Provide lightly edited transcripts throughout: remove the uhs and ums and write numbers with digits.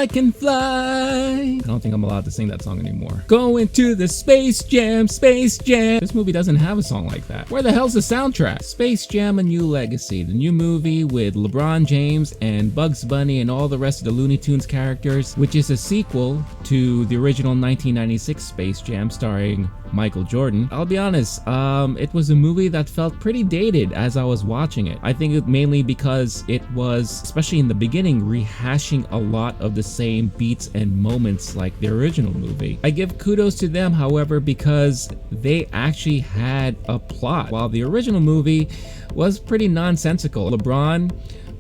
I can fly. I don't think I'm allowed to sing that song anymore. Going to the Space Jam, Space Jam. This movie doesn't have a song like that. Where the hell's the soundtrack? Space Jam: A New Legacy, the new movie with LeBron James and Bugs Bunny and all the rest of the Looney Tunes characters, which is a sequel to the original 1996 Space Jam starring Michael Jordan. I'll be honest, it was a movie that felt pretty dated as I was watching it. I think it mainly because it was, especially in the beginning, rehashing a lot of the same beats and moments like the original movie. I give kudos to them, however, because they actually had a plot, while the original movie was pretty nonsensical. LeBron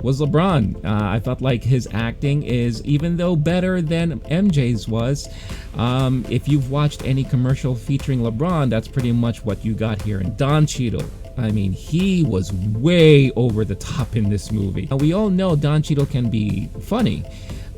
was LeBron. I felt like his acting is, even though better than MJ's was, if you've watched any commercial featuring LeBron, that's pretty much what you got here. And Don Cheadle, I mean, he was way over the top in this movie. Now, we all know Don Cheadle can be funny,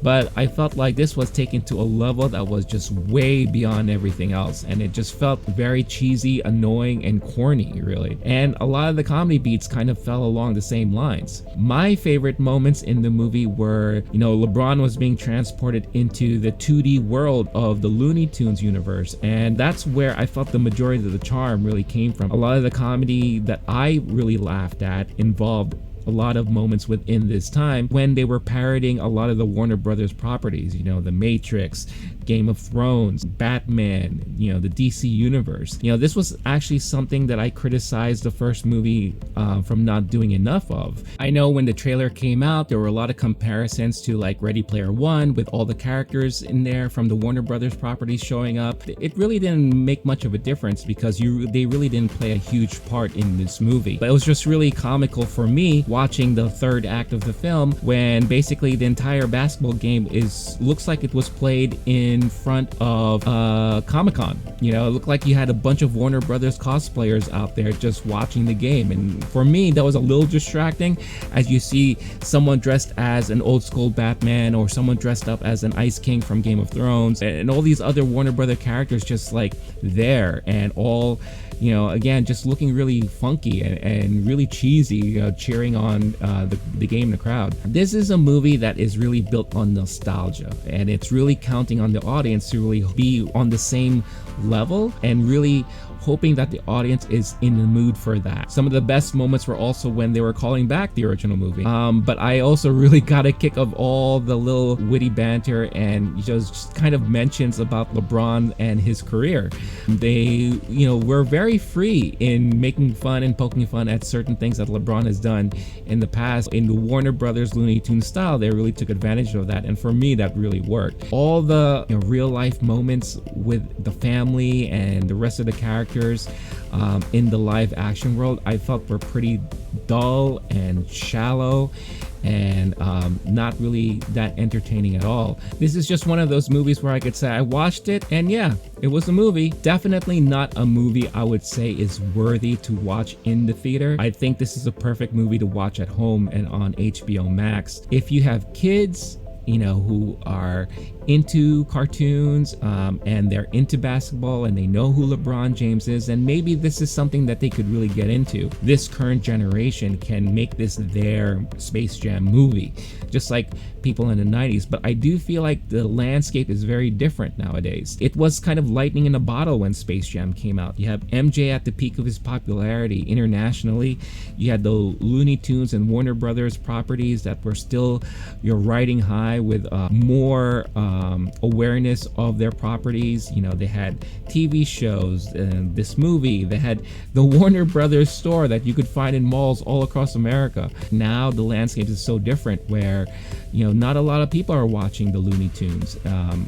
but I felt like this was taken to a level that was just way beyond everything else, and it just felt very cheesy, annoying, and corny, really. And a lot of the comedy beats kind of fell along the same lines. My favorite moments in the movie were, LeBron was being transported into the 2D world of the Looney Tunes universe, and that's where I felt the majority of the charm really came from. A lot of the comedy that I really laughed at involved a lot of moments within this time when they were parodying a lot of the Warner Brothers properties, The Matrix, Game of Thrones, Batman, the DC universe. This was actually something that I criticized the first movie from not doing enough of. I know when the trailer came out, there were a lot of comparisons to like Ready Player One with all the characters in there from the Warner Brothers properties showing up. It really didn't make much of a difference because they really didn't play a huge part in this movie. But it was just really comical for me watching the third act of the film when basically the entire basketball game looks like it was played in front of Comic-Con. It looked like you had a bunch of Warner Brothers cosplayers out there just watching the game, and for me that was a little distracting as you see someone dressed as an old school Batman or someone dressed up as an Ice King from Game of Thrones and all these other Warner Brother characters just like there and all again, just looking really funky and really cheesy, cheering on the game in the crowd. This is a movie that is really built on nostalgia, and it's really counting on the audience to really be on the same level and really hoping that the audience is in the mood for that. Some of the best moments were also when they were calling back the original movie. But I also really got a kick of all the little witty banter and just kind of mentions about LeBron and his career. They, were very free in making fun and poking fun at certain things that LeBron has done in the past. In the Warner Brothers Looney Tunes style, they really took advantage of that, and for me, that really worked. All the real life moments with the family and the rest of the characters in the live action world, I felt were pretty dull and shallow and not really that entertaining at all. This is just one of those movies where I could say I watched it and yeah, it was a movie. Definitely not a movie I would say is worthy to watch in the theater. I think this is a perfect movie to watch at home and on HBO Max. If you have kids, who are into cartoons and they're into basketball and they know who LeBron James is, and maybe this is something that they could really get into. This current generation can make this their Space Jam movie, just like people in the 90s. But I do feel like the landscape is very different nowadays. It was kind of lightning in a bottle when Space Jam came out. You have MJ at the peak of his popularity internationally. You had the Looney Tunes and Warner Brothers properties that were still riding high with more awareness of their properties. They had TV shows and this movie. They had the Warner Brothers store that you could find in malls all across America. Now the landscape is so different where not a lot of people are watching the Looney Tunes,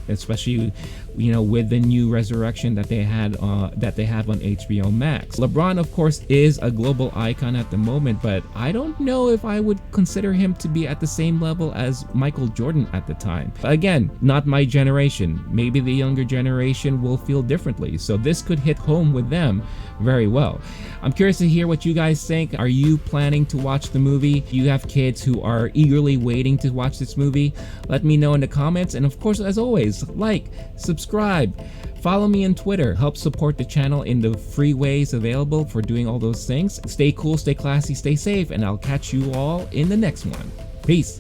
especially with the new resurrection that they have on HBO Max. LeBron, of course, is a global icon at the moment, but I don't know if I would consider him to be at the same level as Michael Jordan at the time. Again, not my generation. Maybe the younger generation will feel differently, so this could hit home with them very well. I'm curious to hear what you guys think. Are you planning to watch the movie? Do you have kids who are eagerly waiting to watch this movie? Let me know in the comments, and of course, as always, like, subscribe, follow me on Twitter, help support the channel in the free ways available for doing all those things. Stay cool, stay classy, stay safe, and I'll catch you all in the next one. Peace.